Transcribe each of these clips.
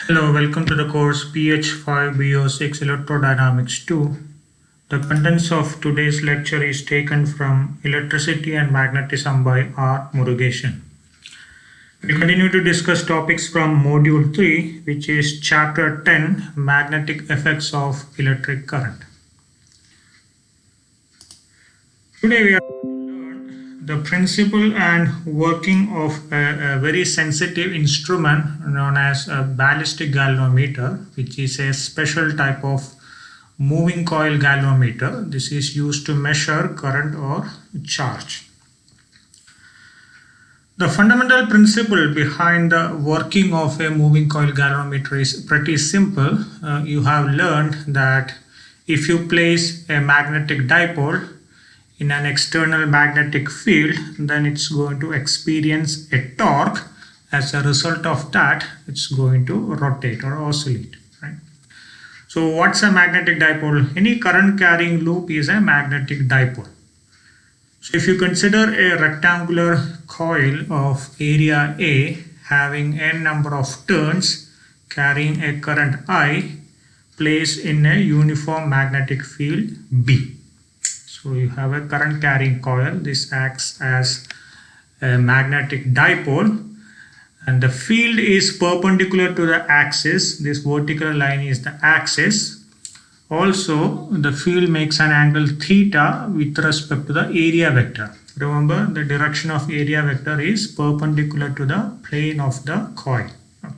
Hello, welcome to the course PH5 BO6 Electrodynamics 2. The contents of today's lecture is taken from Electricity and Magnetism by R. Murugesan. We continue to discuss topics from Module 3, which is Chapter 10, Magnetic Effects of Electric Current. Today we are going to learn the principle and working of a very sensitive instrument known as a ballistic galvanometer, which is a special type of moving coil galvanometer. This is used to measure current or charge. The fundamental principle behind the working of a moving coil galvanometer is pretty simple. You have learned that if you place a magnetic dipole in an external magnetic field, then it's going to experience a torque. As a result of that, it's going to rotate or oscillate. Right? So what's a magnetic dipole? Any current carrying loop is a magnetic dipole. So if you consider a rectangular coil of area A having n number of turns carrying a current I placed in a uniform magnetic field B. So you have a current carrying coil. This acts as a magnetic dipole and the field is perpendicular to the axis. This vertical line is the axis. Also, the field makes an angle theta with respect to the area vector. Remember, the direction of area vector is perpendicular to the plane of the coil. Okay.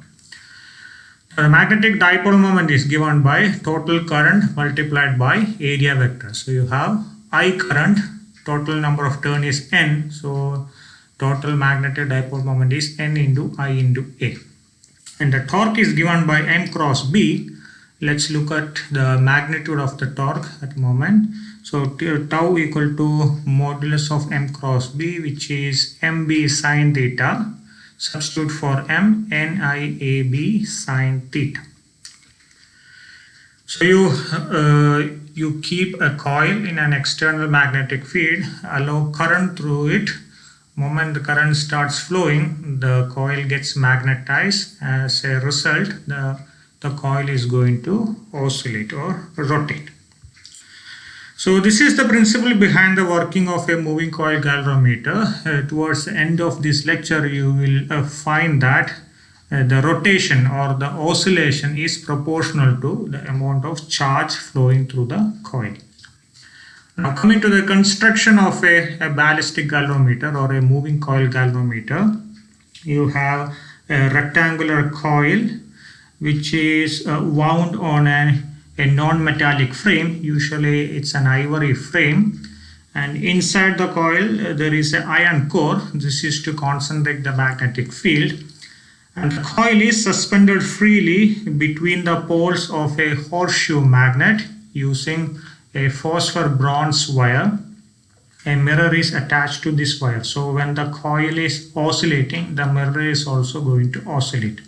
The magnetic dipole moment is given by total current multiplied by area vector. So you have I current, total number of turn is N, so total magnetic dipole moment is N into I into A. And the torque is given by M cross B. Let's look at the magnitude of the torque at the moment. So tau equal to modulus of M cross B, which is MB sine theta. Substitute for M, NIAB sine theta. So you keep a coil in an external magnetic field, allow current through it. Moment the current starts flowing, the coil gets magnetized. As a result, the coil is going to oscillate or rotate. So this is the principle behind the working of a moving coil galvanometer. Towards the end of this lecture, you will find that the rotation or the oscillation is proportional to the amount of charge flowing through the coil. Now coming to the construction of a ballistic galvanometer or a moving coil galvanometer, you have a rectangular coil which is wound on a non-metallic frame. Usually it's an ivory frame, and inside the coil there is an iron core. This is to concentrate the magnetic field. And the coil is suspended freely between the poles of a horseshoe magnet using a phosphor bronze wire. A mirror is attached to this wire. So when the coil is oscillating, the mirror is also going to oscillate.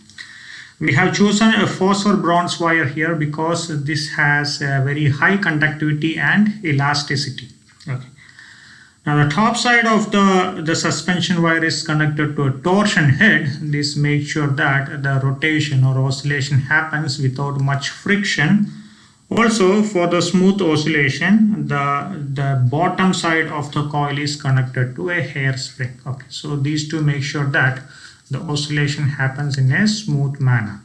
We have chosen a phosphor bronze wire here because this has a very high conductivity and elasticity. Okay. Now the top side of the suspension wire is connected to a torsion head. This makes sure that the rotation or oscillation happens without much friction. Also, for the smooth oscillation, the bottom side of the coil is connected to a hairspring. Okay, so these two make sure that the oscillation happens in a smooth manner.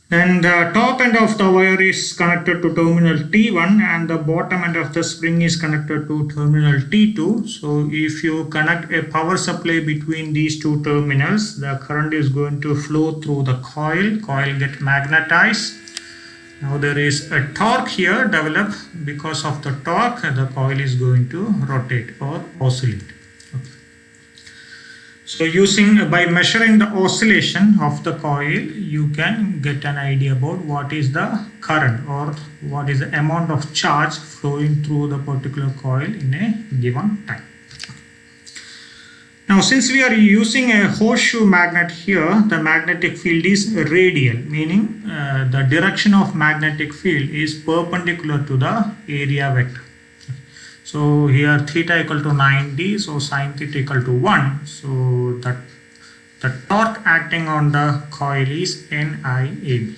Then the top end of the wire is connected to terminal T1 and the bottom end of the spring is connected to terminal T2. So if you connect a power supply between these two terminals, the current is going to flow through the coil get magnetized. Now there is a torque here developed. Because of the torque, the coil is going to rotate or oscillate. So by measuring the oscillation of the coil, you can get an idea about what is the current or what is the amount of charge flowing through the particular coil in a given time. Now since we are using a horseshoe magnet here, the magnetic field is radial, meaning the direction of magnetic field is perpendicular to the area vector. So here theta equal to 90, so sine theta equal to 1. So that The torque acting on the coil is NIAB.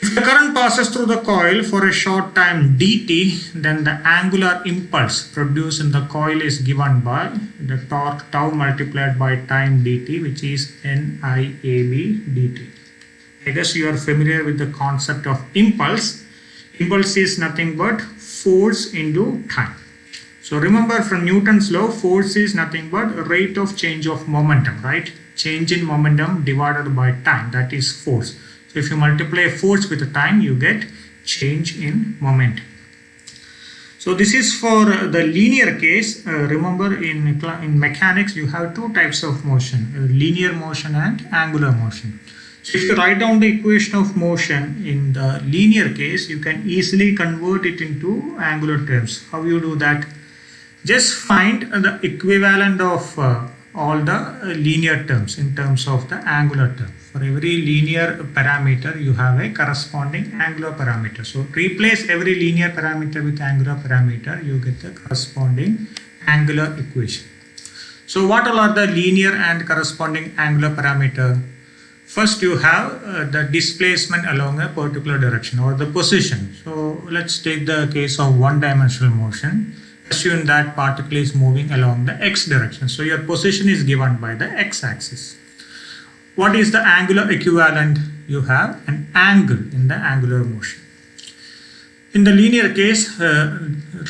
If the current passes through the coil for a short time dt, then the angular impulse produced in the coil is given by the torque tau multiplied by time dt, which is NIAB dt. I guess you are familiar with the concept of impulse. Impulse is nothing but force into time. So remember, from Newton's law, force is nothing but rate of change of momentum, right? Change in momentum divided by time, that is force. So if you multiply force with the time, you get change in momentum. So this is for the linear case. Remember, in mechanics, you have two types of motion, linear motion and angular motion. So if you write down the equation of motion in the linear case, you can easily convert it into angular terms. How you do that? Just find the equivalent of all the linear terms in terms of the angular term. For every linear parameter, you have a corresponding angular parameter. So replace every linear parameter with angular parameter, you get the corresponding angular equation. So what all are the linear and corresponding angular parameter? First, you have the displacement along a particular direction or the position. So let's take the case of one-dimensional motion. Assume that particle is moving along the x direction. So your position is given by the x-axis. What is the angular equivalent? You have an angle in the angular motion. In the linear case,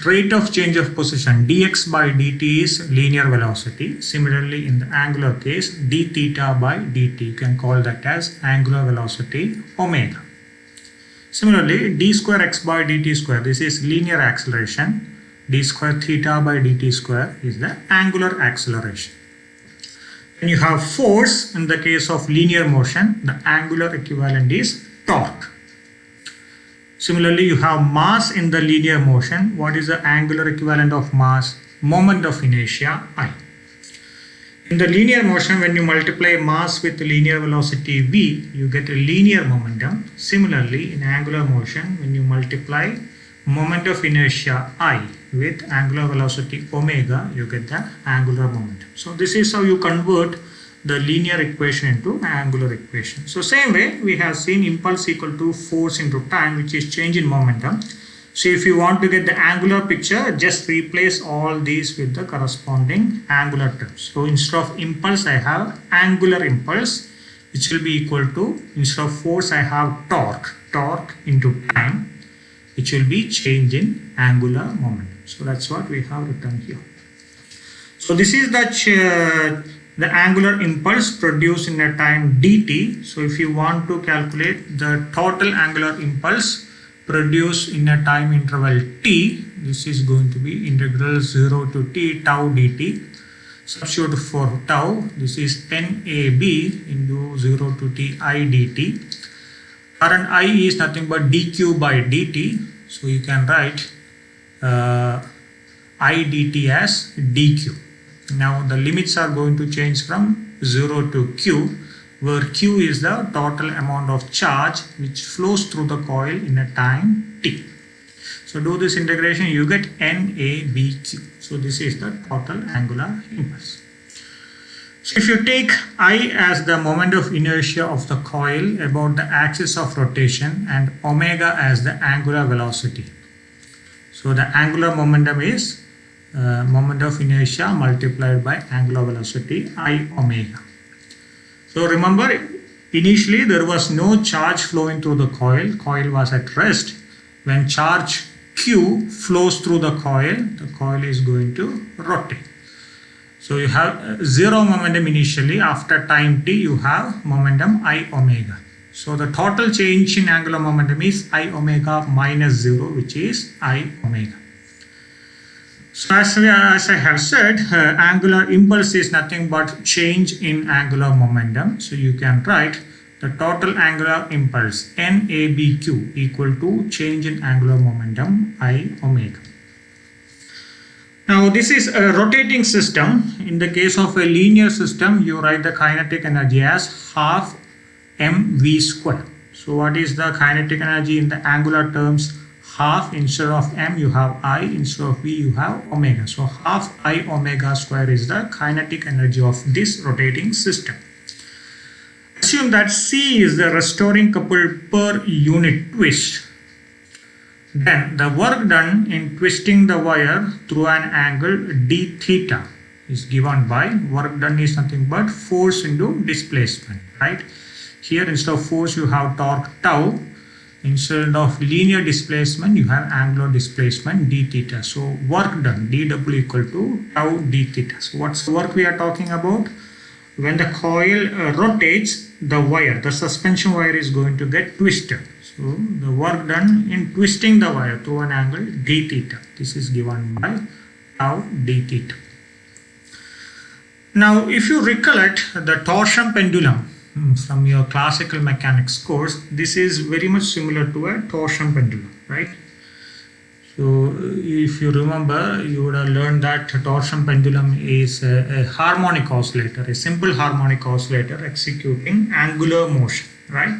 rate of change of position dx by dt is linear velocity. Similarly, in the angular case, d theta by dt, you can call that as angular velocity omega. Similarly, d square x by dt square, this is linear acceleration. D square theta by dt square is the angular acceleration. When you have force, in the case of linear motion, the angular equivalent is torque. Similarly, you have mass in the linear motion. What is the angular equivalent of mass? Moment of inertia, I. In the linear motion, when you multiply mass with linear velocity v, you get a linear momentum. Similarly, in angular motion, when you multiply moment of inertia I with angular velocity omega, you get the angular momentum. So this is how you convert the linear equation into angular equation. So same way, we have seen impulse equal to force into time, which is change in momentum. So if you want to get the angular picture, just replace all these with the corresponding angular terms. So instead of impulse, I have angular impulse, which will be equal to, instead of force, I have torque into time, which will be change in angular momentum. So that's what we have written here. So this is the angular impulse produced in a time dt. So if you want to calculate the total angular impulse produced in a time interval t, this is going to be integral 0 to t tau dt. Substitute for tau, this is NAB into 0 to t I dt. Current I is nothing but dq by dt. So you can write I dt as dq. Now the limits are going to change from 0 to q, where q is the total amount of charge which flows through the coil in a time t. So do this integration, you get NABQ. So this is the total angular impulse. So if you take I as the moment of inertia of the coil about the axis of rotation and omega as the angular velocity. So the angular momentum is moment of inertia multiplied by angular velocity I omega. So remember, initially there was no charge flowing through the coil. Coil was at rest. When charge Q flows through the coil is going to rotate. So you have zero momentum initially. After time t, you have momentum I omega. So the total change in angular momentum is I omega minus 0, which is I omega. So as I have said, angular impulse is nothing but change in angular momentum. So you can write the total angular impulse NABQ equal to change in angular momentum I omega. Now this is a rotating system. In the case of a linear system, you write the kinetic energy as half mv square. So what is the kinetic energy in the angular terms? half, instead of m you have I, instead of v you have omega. So half I omega square is the kinetic energy of this rotating system. Assume that C is the restoring couple per unit twist. Then the work done in twisting the wire through an angle d theta is given by, work done is nothing but force into displacement, right? Here instead of force you have torque tau, instead of linear displacement you have angular displacement d theta. So work done dw equal to tau d theta. So what's the work we are talking about? When the coil rotates, the wire, the suspension wire is going to get twisted. So the work done in twisting the wire through an angle d theta. This is given by tau d theta. Now if you recollect the torsion pendulum from your classical mechanics course, this is very much similar to a torsion pendulum, right? So if you remember, you would have learned that torsion pendulum is a harmonic oscillator, a simple harmonic oscillator executing angular motion, right?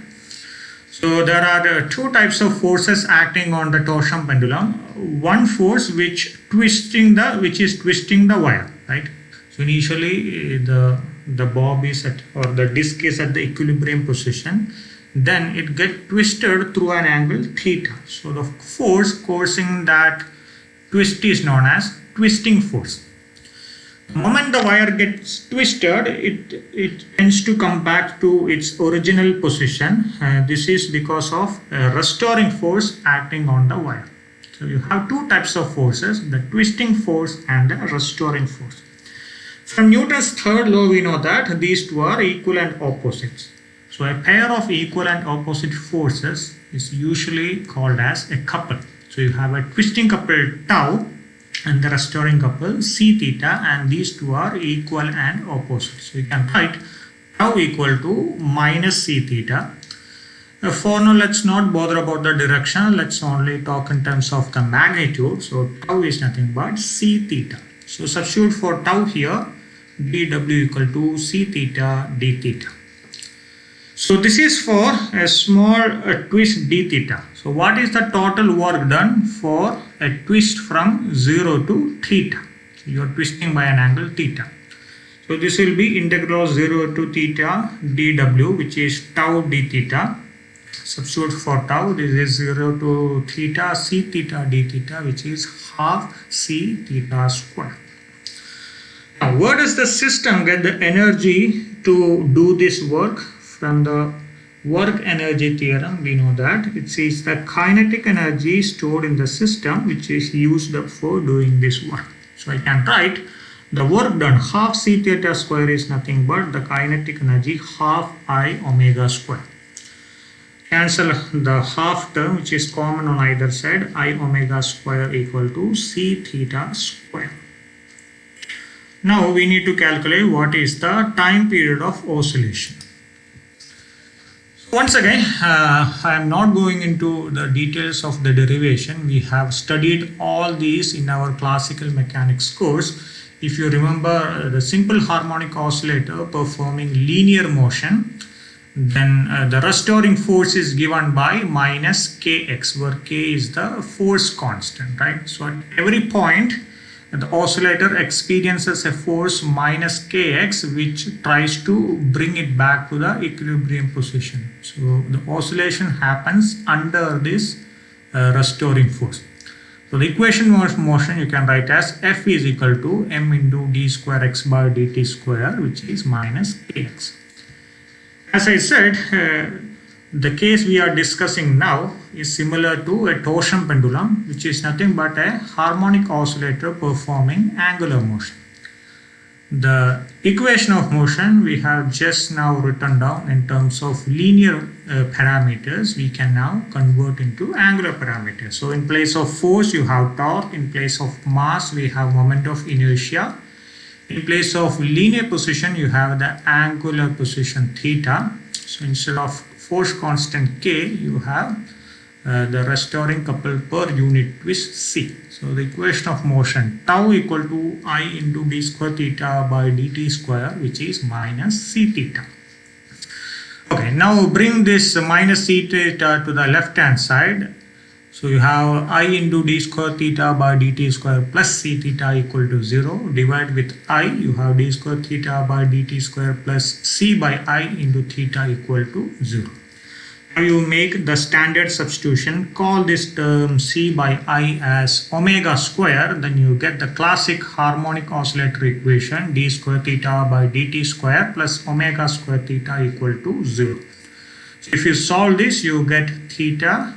So there are two types of forces acting on the torsion pendulum. One force which is twisting the wire, right? So initially the bob is at, or the disc is at the equilibrium position. Then it gets twisted through an angle theta. So the force causing that twist is known as twisting force. The moment the wire gets twisted, it tends to come back to its original position. This is because of a restoring force acting on the wire. So you have two types of forces, the twisting force and the restoring force. From Newton's third law, we know that these two are equal and opposites. So a pair of equal and opposite forces is usually called as a couple. So you have a twisting couple tau and the restoring couple c theta, and these two are equal and opposite. So you can write tau equal to minus c theta. For now, let's not bother about the direction. Let's only talk in terms of the magnitude. So tau is nothing but c theta. So substitute for tau here, dw equal to c theta d theta. So this is for a small twist d theta. So what is the total work done for a twist from 0 to theta? So you are twisting by an angle theta. So this will be integral 0 to theta dw, which is tau d theta. Substitute for tau, this is 0 to theta c theta d theta, which is half c theta square. Now where does the system get the energy to do this work? From the work energy theorem, we know that it says the kinetic energy stored in the system which is used up for doing this work. So I can write the work done half c theta square is nothing but the kinetic energy half I omega square. Cancel the half term which is common on either side, I omega square equal to c theta square. Now we need to calculate what is the time period of oscillation. Once again, I am not going into the details of the derivation. We have studied all these in our classical mechanics course. If you remember the simple harmonic oscillator performing linear motion, then the restoring force is given by minus kx, where k is the force constant, right? So at every point, the oscillator experiences a force minus kx, which tries to bring it back to the equilibrium position. So the oscillation happens under this restoring force. So the equation of motion you can write as F is equal to m into d square x by dt square, which is minus kx. As I said, the case we are discussing now is similar to a torsion pendulum, which is nothing but a harmonic oscillator performing angular motion. The equation of motion we have just now written down in terms of linear parameters. We can now convert into angular parameters. So in place of force you have torque, in place of mass we have moment of inertia, in place of linear position you have the angular position theta. So instead of force constant k, you have the restoring couple per unit twist c. So the equation of motion tau equal to I into d square theta by dt square, which is minus c theta. Okay, now bring this minus c theta to the left hand side. So So you have I into d square theta by dt square plus c theta equal to 0. Divide with I, you have d square theta by dt square plus c by I into theta equal to 0. Now you make the standard substitution, call this term c by I as omega square, then you get the classic harmonic oscillator equation d square theta by dt square plus omega square theta equal to 0. So if you solve this, you get theta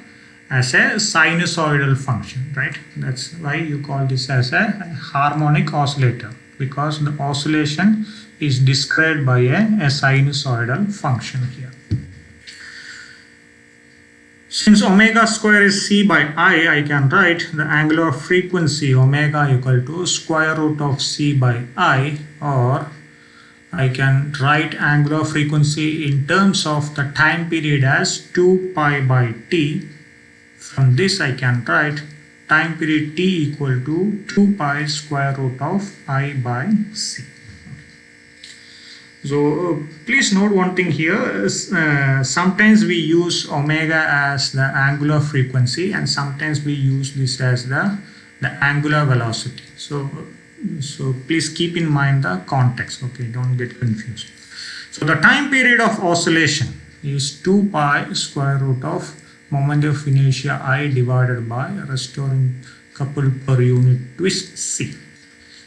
as a sinusoidal function, right? That's why you call this as a harmonic oscillator, because the oscillation is described by a sinusoidal function here. Since omega square is c by I can write the angular frequency omega equal to square root of c by I, or I can write angular frequency in terms of the time period as 2 pi by t. From this I can write time period t equal to 2 pi square root of I by c. So please note one thing here, sometimes we use omega as the angular frequency and sometimes we use this as the angular velocity. So please keep in mind the context, okay, don't get confused. So the time period of oscillation is 2 pi square root of moment of inertia I divided by restoring couple per unit twist c.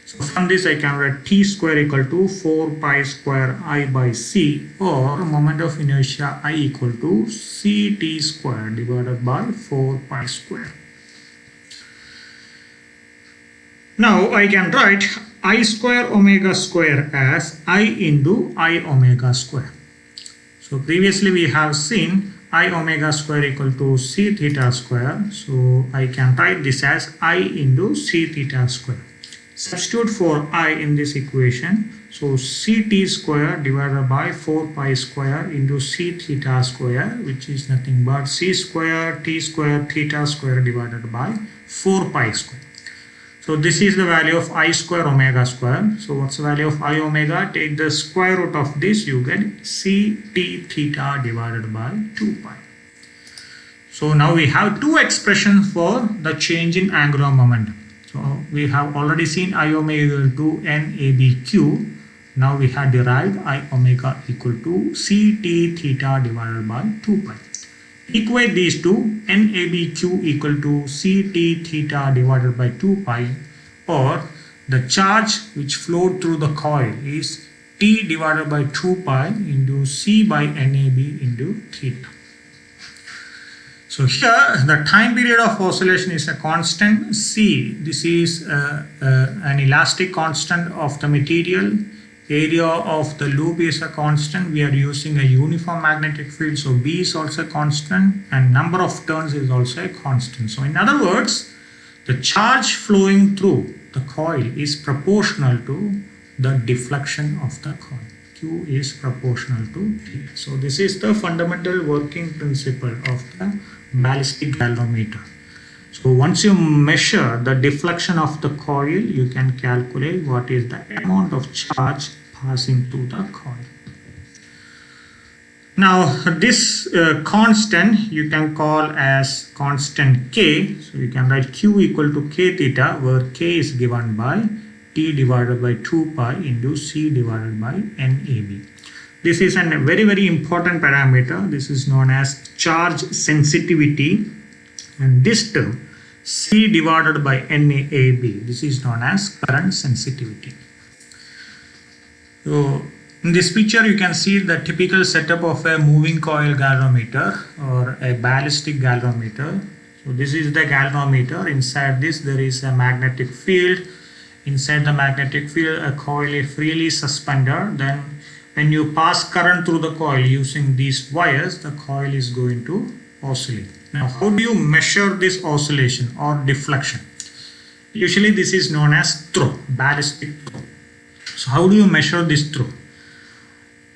So from this I can write t square equal to 4 pi square I by c, or moment of inertia I equal to ct square divided by 4 pi square. Now I can write I square omega square as I into I omega square. So previously we have seen I omega square equal to c theta square. So I can write this as I into c theta square. Substitute for I in this equation. So ct square divided by 4 pi square into c theta square, which is nothing but c square t square theta square divided by 4 pi square. So this is the value of I square omega square. So what's the value of I omega? Take the square root of this, you get ct theta divided by 2 pi. So now we have two expressions for the change in angular momentum. So we have already seen I omega equal to NABQ. Now we have derived I omega equal to ct theta divided by 2 pi. Equate these two, NABQ equal to ct theta divided by 2 pi, or the charge which flowed through the coil is T divided by 2 pi into C by NAB into theta. So here the time period of oscillation is a constant C. This is an elastic constant of the material. Area of the loop is a constant. We are using a uniform magnetic field, so B is also a constant, and number of turns is also a constant. So in other words, the charge flowing through the coil is proportional to the deflection of the coil. Q is proportional to T. So this is the fundamental working principle of the ballistic galvanometer. So once you measure the deflection of the coil, you can calculate what is the amount of charge passing through the coil. Now this constant you can call as constant K. So you can write Q equal to K theta, where K is given by T divided by 2 pi into C divided by NAB. This is a very important parameter. This is known as charge sensitivity, and this term C divided by NAB, this is known as current sensitivity. So in this picture you can see the typical setup of a moving coil galvanometer or a ballistic galvanometer. So this is the galvanometer. Inside this there is a magnetic field. Inside the magnetic field a coil is freely suspended. Then when you pass current through the coil using these wires, the coil is going to oscillate. Now how do you measure this oscillation or deflection? Usually this is known as throw, ballistic throw. So how do you measure this throw?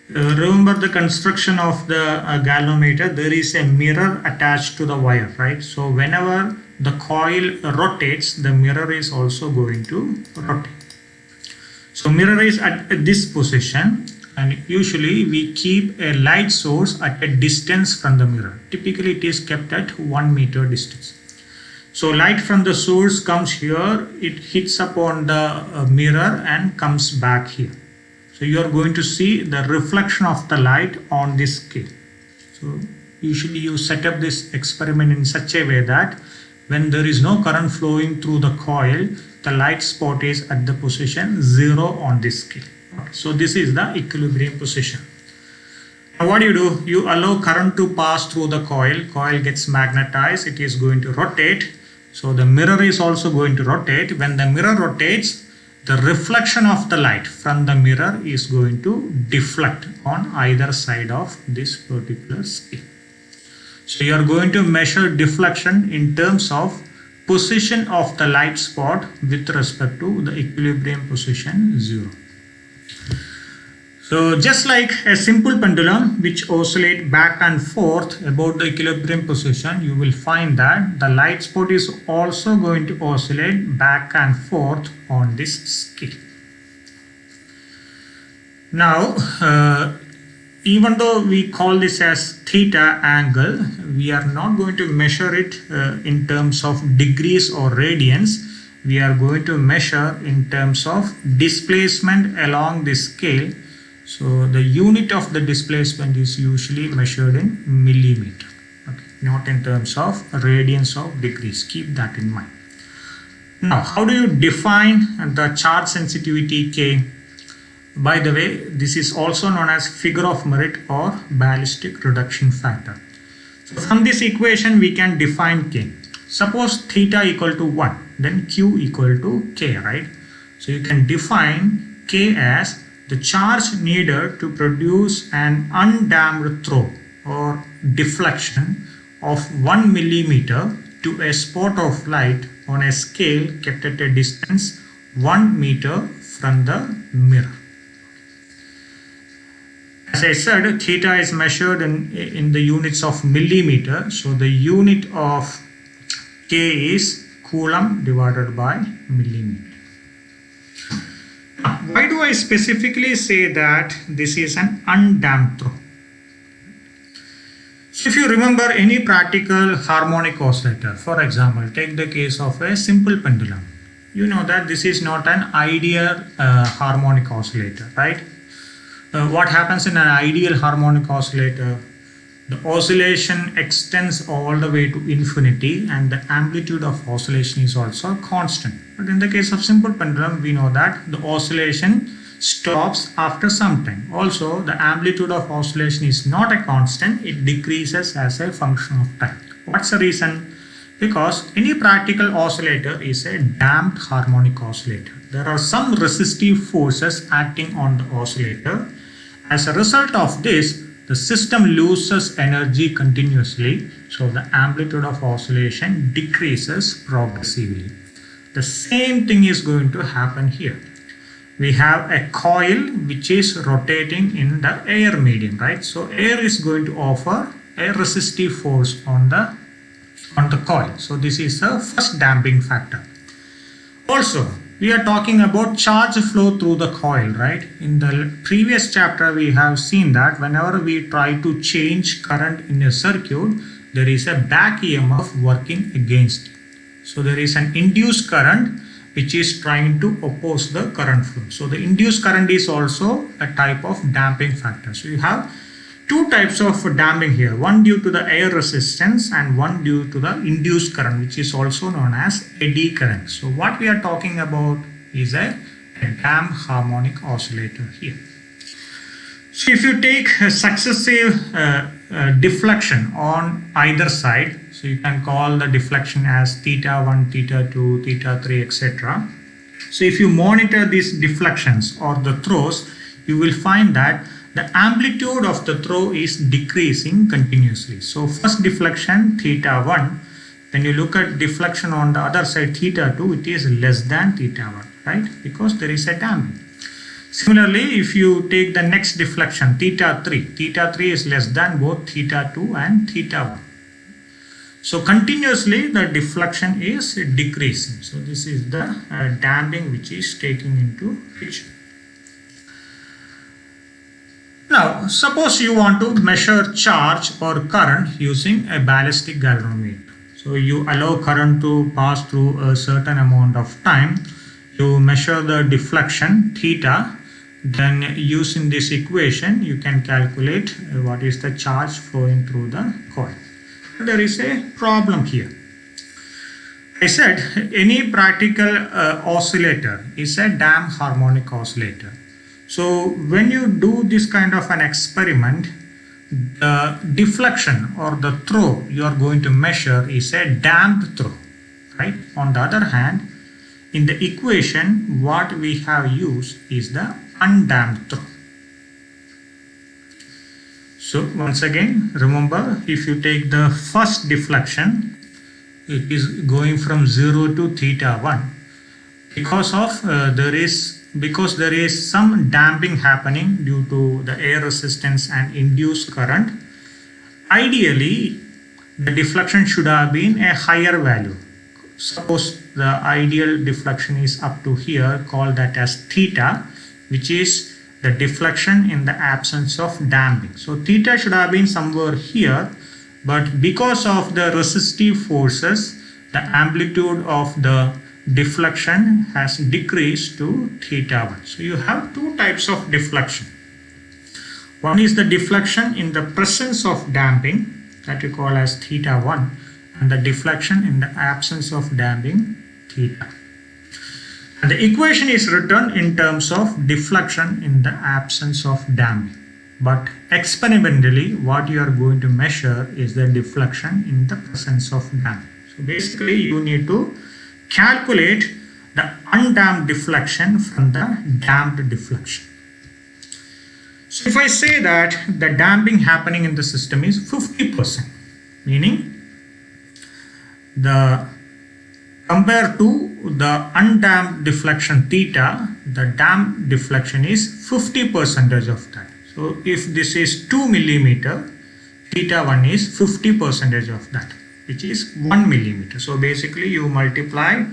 Remember the construction of the galvanometer, there is a mirror attached to the wire, right? So whenever the coil rotates, the mirror is also going to rotate. So mirror is at this position, and usually we keep a light source at a distance from the mirror. Typically it is kept at 1 meter distance. So light from the source comes here, it hits upon the mirror and comes back here. So you are going to see the reflection of the light on this scale. So usually you set up this experiment in such a way that when there is no current flowing through the coil, the light spot is at the position 0 on this scale. So this is the equilibrium position. Now what do? You allow current to pass through the coil. Coil gets magnetized. It is going to rotate. So the mirror is also going to rotate. When the mirror rotates, the reflection of the light from the mirror is going to deflect on either side of this particular scale. So you are going to measure deflection in terms of position of the light spot with respect to the equilibrium position 0. So just like a simple pendulum which oscillates back and forth about the equilibrium position, you will find that the light spot is also going to oscillate back and forth on this scale. Now, even though we call this as theta angle, we are not going to measure it in terms of degrees or radians. We are going to measure in terms of displacement along this scale. So the unit of the displacement is usually measured in millimeter, okay, not in terms of radians or degrees. Keep that in mind. Now, how do you define the charge sensitivity K? By the way, this is also known as figure of merit or ballistic reduction factor. So from this equation, we can define K. Suppose theta equal to 1, then Q equal to K, right? So you can define K as the charge needed to produce an undamped throw or deflection of 1 millimeter to a spot of light on a scale kept at a distance 1 meter from the mirror. As I said, theta is measured in the units of millimeter. So the unit of K is coulomb divided by millimeter. Why do I specifically say that this is an undamped throw? So if you remember any practical harmonic oscillator, for example, take the case of a simple pendulum. You know that this is not an ideal harmonic oscillator, right? What happens in an ideal harmonic oscillator? The oscillation extends all the way to infinity and the amplitude of oscillation is also constant. But in the case of simple pendulum, we know that the oscillation stops after some time. Also, the amplitude of oscillation is not a constant, it decreases as a function of time. What's the reason? Because any practical oscillator is a damped harmonic oscillator. There are some resistive forces acting on the oscillator. As a result of this, the system loses energy continuously, so the amplitude of oscillation decreases progressively. The same thing is going to happen here. We have a coil which is rotating in the air medium, right? So air is going to offer a resistive force on the coil. So this is the first damping factor. Also, we are talking about charge flow through the coil, right? In the previous chapter, we have seen that whenever we try to change current in a circuit, there is a back EMF working against it. So there is an induced current which is trying to oppose the current flow. So the induced current is also a type of damping factor. So you have two types of damping here, one due to the air resistance and one due to the induced current, which is also known as eddy current. So what we are talking about is a damped harmonic oscillator here. So if you take a successive deflection on either side, so you can call the deflection as theta 1, theta 2, theta 3, etc. So if you monitor these deflections or the throws, you will find that the amplitude of the throw is decreasing continuously. So first deflection theta 1, when you look at deflection on the other side theta 2, it is less than theta 1, right? Because there is a damping. Similarly, if you take the next deflection theta 3 is less than both theta 2 and theta 1. So continuously the deflection is decreasing. So this is the damping which is taking into picture. Now, suppose you want to measure charge or current using a ballistic galvanometer. So you allow current to pass through a certain amount of time. You measure the deflection theta. Then using this equation, you can calculate what is the charge flowing through the coil. There is a problem here. I said any practical oscillator is a damped harmonic oscillator. So when you do this kind of an experiment, the deflection or the throw you are going to measure is a damped throw, right? On the other hand, in the equation, what we have used is the undamped throw. So once again, remember, if you take the first deflection, it is going from 0 to theta 1 because of there is some damping happening due to the air resistance and induced current. Ideally, the deflection should have been a higher value. Suppose the ideal deflection is up to here, call that as theta, which is the deflection in the absence of damping. So theta should have been somewhere here, but because of the resistive forces, the amplitude of the deflection has decreased to theta 1. So you have two types of deflection. One is the deflection in the presence of damping, that we call as theta 1, and the deflection in the absence of damping, theta. And the equation is written in terms of deflection in the absence of damping. But experimentally, what you are going to measure is the deflection in the presence of damping. So basically, you need to calculate the undamped deflection from the damped deflection. So if I say that the damping happening in the system is 50%, meaning compared to the undamped deflection theta, the damped deflection is 50% of that. So if this is 2 millimeter, theta 1 is 50% of that, which is 1 millimeter. So basically you multiply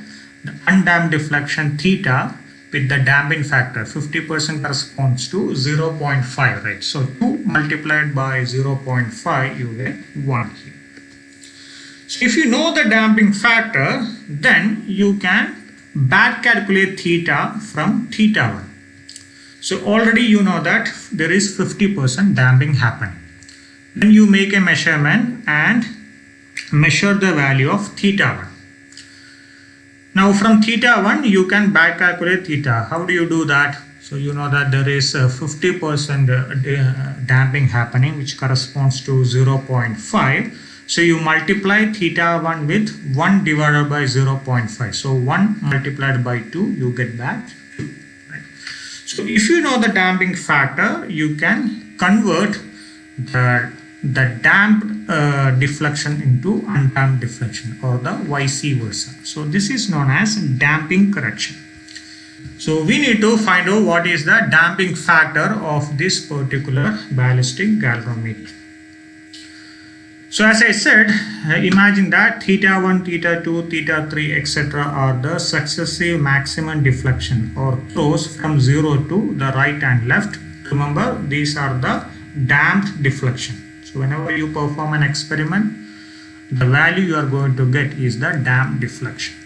the undamped deflection theta with the damping factor. 50% corresponds to 0.5, right? So 2 multiplied by 0.5, you get 1 here. So if you know the damping factor, then you can back calculate theta from theta 1. So already you know that there is 50% damping happening. Then you make a measurement and measure the value of theta 1. Now from theta 1 you can back calculate theta. How do you do that? So you know that there is 50% damping happening, which corresponds to 0.5. So you multiply theta 1 with 1 divided by 0.5. So 1 multiplied by 2, you get back 2. Right? So if you know the damping factor, you can convert the damped deflection into undamped deflection, or the vice versa. So this is known as damping correction. So we need to find out what is the damping factor of this particular ballistic galvanometer. So as I said, imagine that theta 1, theta 2, theta 3, etc. are the successive maximum deflection or throws from 0 to the right and left. Remember, these are the damped deflection. So whenever you perform an experiment, the value you are going to get is the damped deflection.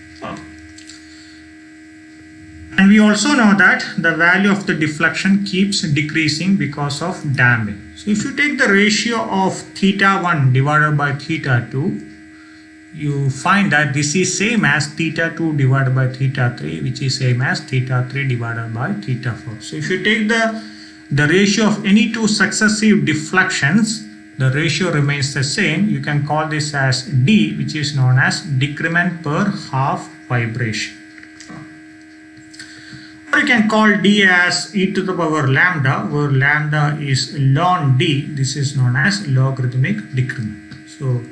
And we also know that the value of the deflection keeps decreasing because of damping. So if you take the ratio of theta 1 divided by theta 2, you find that this is same as theta 2 divided by theta 3, which is same as theta 3 divided by theta 4. So if you take the ratio of any two successive deflections, the ratio remains the same. You can call this as D, which is known as decrement per half vibration. Or you can call D as e to the power lambda, where lambda is ln D. This is known as logarithmic decrement. So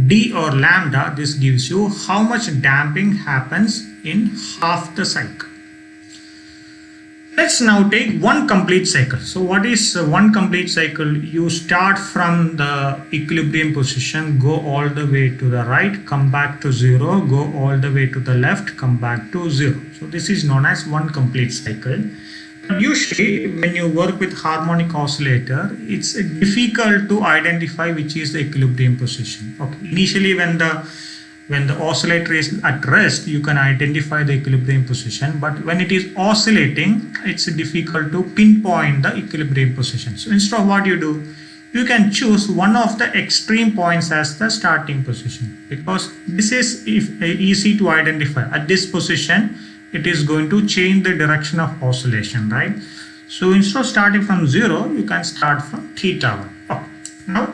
D or lambda, this gives you how much damping happens in half the cycle. Let's now take one complete cycle. So what is one complete cycle? You start from the equilibrium position, go all the way to the right, come back to 0, go all the way to the left, come back to 0. So this is known as one complete cycle. Usually when you work with harmonic oscillator, it's difficult to identify which is the equilibrium position. Okay. Initially when the When the oscillator is at rest, you can identify the equilibrium position, but when it is oscillating, it's difficult to pinpoint the equilibrium position. So instead of what you do, you can choose one of the extreme points as the starting position, because this is easy to identify. At this position, it is going to change the direction of oscillation, right? So instead of starting from 0, you can start from theta 1. Okay. Now,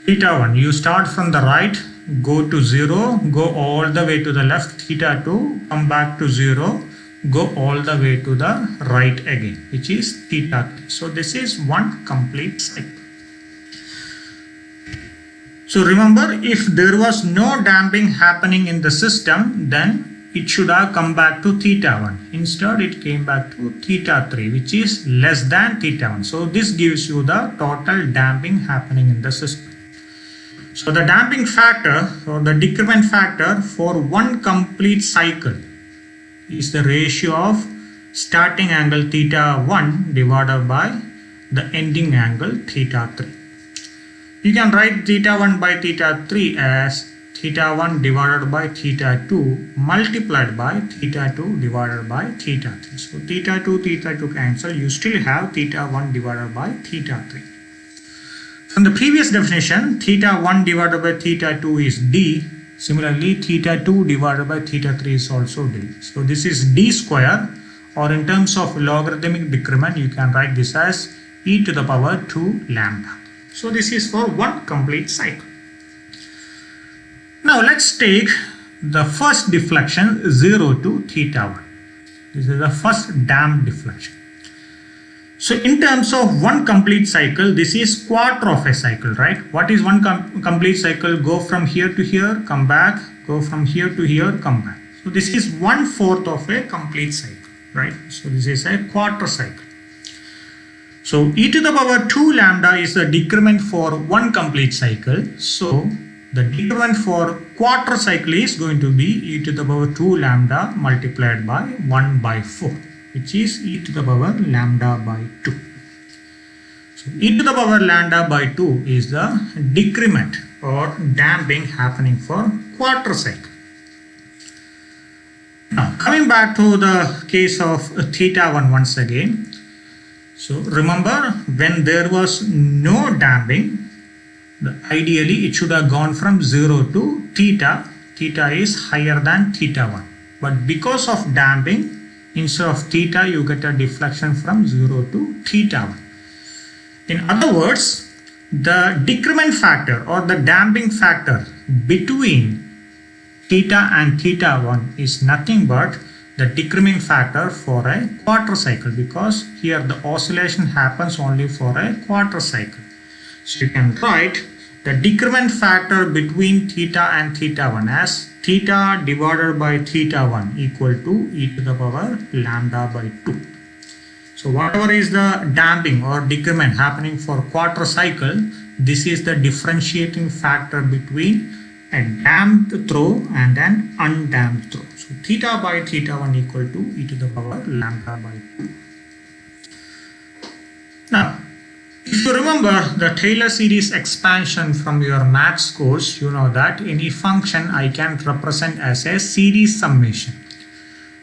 theta 1, you start from the right, go to 0, go all the way to the left, theta 2, come back to 0, go all the way to the right again, which is theta 3. So this is one complete cycle. So remember, if there was no damping happening in the system, then it should have come back to theta 1. Instead, it came back to theta 3, which is less than theta 1. So this gives you the total damping happening in the system. So the damping factor or the decrement factor for one complete cycle is the ratio of starting angle theta 1 divided by the ending angle theta 3. You can write theta 1 by theta 3 as theta 1 divided by theta 2 multiplied by theta 2 divided by theta 3. So theta 2 cancel, you still have theta 1 divided by theta 3. From the previous definition, theta 1 divided by theta 2 is d. Similarly, theta 2 divided by theta 3 is also d. So this is d square, or in terms of logarithmic decrement, you can write this as e to the power 2 lambda. So this is for one complete cycle. Now let's take the first deflection 0 to theta 1. This is the first damped deflection. So in terms of one complete cycle, this is quarter of a cycle, right? What is one complete cycle? Go from here to here, come back, go from here to here, come back. So this is 1/4 of a complete cycle, right? So this is a quarter cycle. So e to the power 2 lambda is the decrement for one complete cycle. So the decrement for quarter cycle is going to be e to the power 2 lambda multiplied by 1/4, which is e to the power lambda by 2. So e to the power lambda by 2 is the decrement or damping happening for quarter cycle. Now coming back to the case of theta 1 once again. So remember, when there was no damping, ideally it should have gone from 0 to theta. Theta is higher than theta 1. But because of damping, instead of theta, you get a deflection from 0 to theta 1. In other words, the decrement factor or the damping factor between theta and theta 1 is nothing but the decrement factor for a quarter cycle, because here the oscillation happens only for a quarter cycle. So you can write the decrement factor between theta and theta 1 as theta divided by theta 1 equal to e to the power lambda by 2. So whatever is the damping or decrement happening for quarter cycle, this is the differentiating factor between a damped throw and an undamped throw. So theta by theta 1 equal to e to the power lambda by 2. Now, if you remember the Taylor series expansion from your maths course, you know that any function I can represent as a series summation.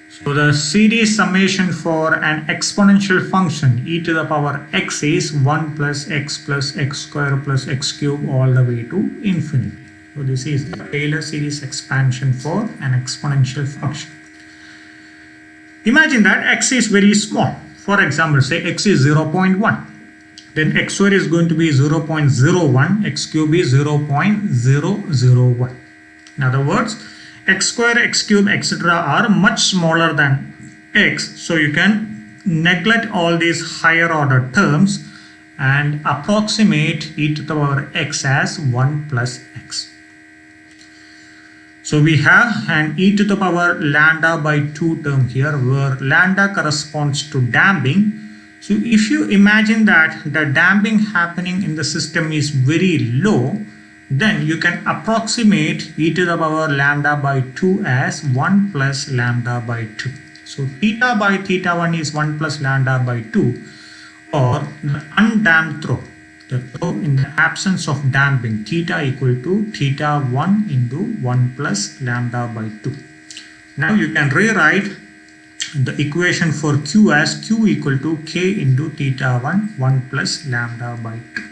So the series summation for an exponential function e to the power x is 1 plus x square plus x cube all the way to infinity. So this is the Taylor series expansion for an exponential function. Imagine that x is very small. For example, say x is 0.1. Then x square is going to be 0.01, x cube is 0.001. In other words, x square, x cube, etc. are much smaller than x. So you can neglect all these higher order terms and approximate e to the power x as 1 plus x. So we have an e to the power lambda by 2 term here, where lambda corresponds to damping. So if you imagine that the damping happening in the system is very low, then you can approximate e to the power lambda by 2 as 1 plus lambda by 2. So theta by theta 1 is 1 plus lambda by 2, or the undamped throw. the throw in the absence of damping, theta equal to theta 1 into 1 plus lambda by 2. Now you can rewrite the equation for Q as Q equal to K into theta 1 plus lambda by 2.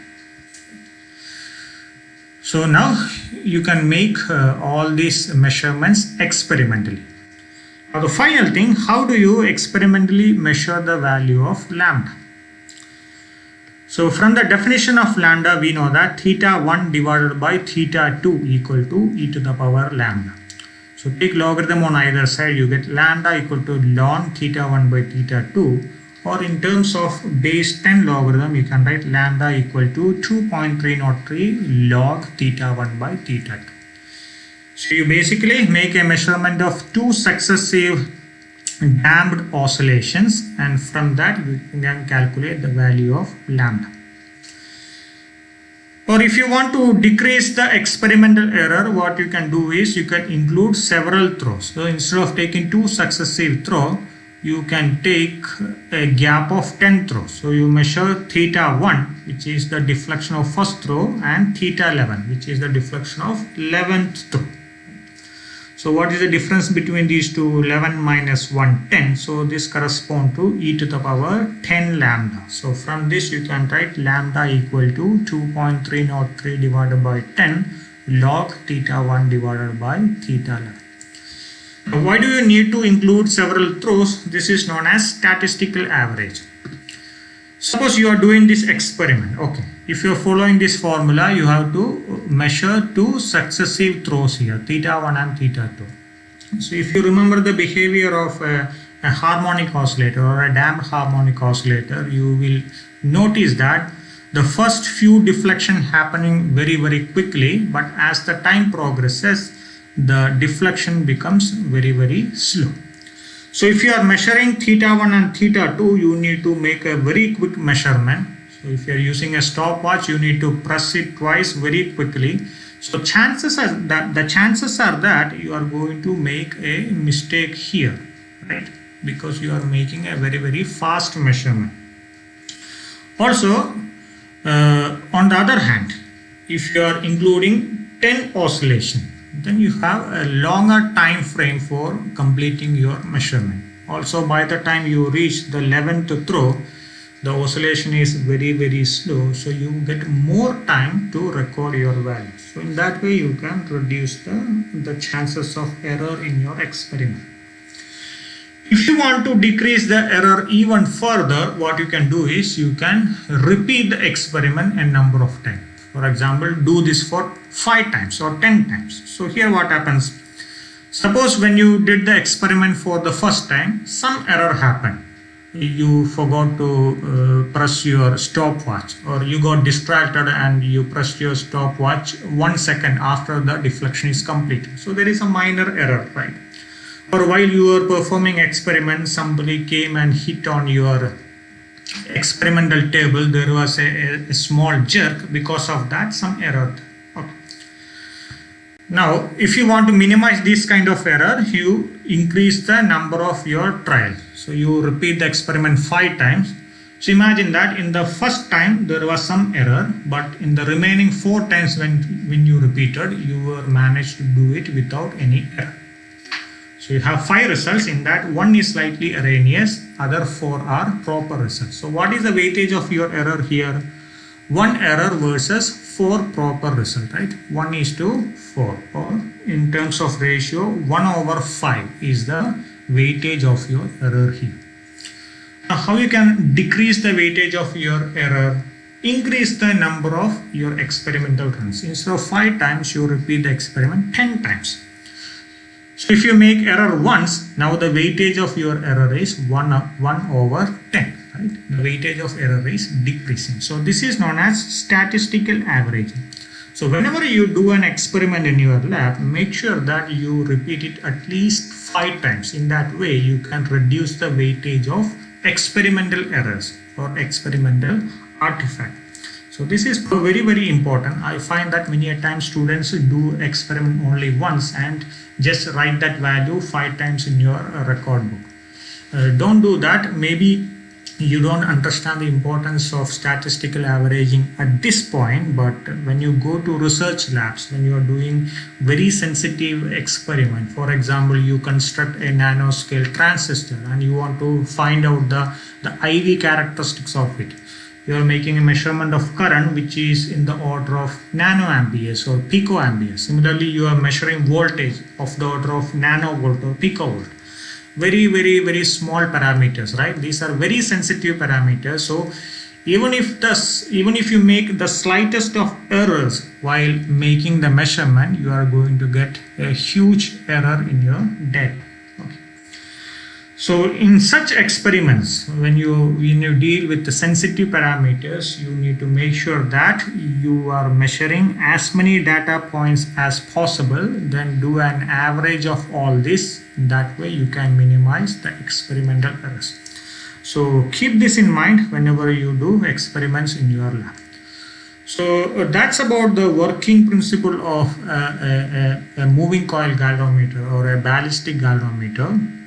So now you can make all these measurements experimentally. Now the final thing, how do you experimentally measure the value of lambda? So from the definition of lambda, we know that theta 1 divided by theta 2 equal to e to the power lambda. So take logarithm on either side, you get lambda equal to ln theta 1 by theta 2, or in terms of base 10 logarithm, you can write lambda equal to 2.303 log theta 1 by theta 2. So you basically make a measurement of two successive damped oscillations, and from that you can calculate the value of lambda. Or if you want to decrease the experimental error, what you can do is you can include several throws. So instead of taking two successive throws, you can take a gap of 10 throws. So you measure theta 1, which is the deflection of first throw, and theta 11, which is the deflection of 11th throw. So what is the difference between these two? 11 minus 1, 10. So this corresponds to e to the power 10 lambda. So from this you can write lambda equal to 2.303 divided by 10 log theta 1 divided by theta 11. Now, why do you need to include several throws? This is known as statistical average. Suppose you are doing this experiment. Okay, if you are following this formula, you have to measure two successive throws here, theta 1 and theta 2. So if you remember the behavior of a harmonic oscillator or a damped harmonic oscillator, you will notice that the first few deflection happening very quickly, but as the time progresses, the deflection becomes very slow. So if you are measuring theta 1 and theta 2, you need to make a very quick measurement. So if you are using a stopwatch, you need to press it twice very quickly. So the chances are that you are going to make a mistake here, right? Because you are making a very fast measurement. Also, on the other hand, if you are including 10 oscillations, then you have a longer time frame for completing your measurement. Also, by the time you reach the 11th throw, the oscillation is very slow, so you get more time to record your values. So in that way you can reduce the chances of error in your experiment. If you want to decrease the error even further, what you can do is you can repeat the experiment a number of times. For example, do this for 5 times or 10 times. So here what happens? Suppose when you did the experiment for the first time, some error happened. You forgot to press your stopwatch, or you got distracted and you pressed your stopwatch 1 second after the deflection is completed. So there is a minor error, right? Or while you were performing experiment, somebody came and hit on your experimental table, there was a small jerk. Because of that, some error. Okay. Now, if you want to minimize this kind of error, you increase the number of your trials. So you repeat the experiment 5 times. So imagine that in the first time there was some error, but in the remaining 4 times when you repeated, you were managed to do it without any error. So you have 5 results. In that, 1 is slightly erroneous, other 4 are proper results. So what is the weightage of your error here? 1 error versus 4 proper result, right? 1:4, or in terms of ratio, 1/5 is the weightage of your error here. Now, how you can decrease the weightage of your error? Increase the number of your experimental runs. Instead of 5 times, you repeat the experiment 10 times. So if you make error once, now the weightage of your error is 1/10, right? The weightage of error is decreasing. So this is known as statistical averaging. So whenever you do an experiment in your lab, make sure that you repeat it at least 5 times. In that way, you can reduce the weightage of experimental errors or experimental artifact. So this is very important. I find that many a time students do experiment only once and just write that value 5 times in your record book. Don't do that. Maybe you don't understand the importance of statistical averaging at this point, but when you go to research labs, when you are doing very sensitive experiment, for example, you construct a nanoscale transistor and you want to find out the IV characteristics of it. You are making a measurement of current which is in the order of nanoamperes or picoamperes. Similarly, you are measuring voltage of the order of nanovolt or picovolt. Very small parameters, right? These are very sensitive parameters. So even if you make the slightest of errors while making the measurement, you are going to get a huge error in your data. Okay. So in such experiments, when you deal with the sensitive parameters, you need to make sure that you are measuring as many data points as possible, then do an average of all this. That way you can minimize the experimental errors. So keep this in mind whenever you do experiments in your lab. So that's about the working principle of a moving coil galvanometer or a ballistic galvanometer.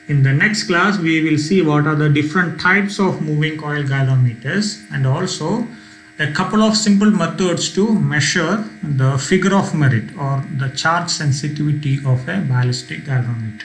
In the next class, we will see what are the different types of moving coil galvanometers and also a couple of simple methods to measure the figure of merit or the charge sensitivity of a ballistic galvanometer.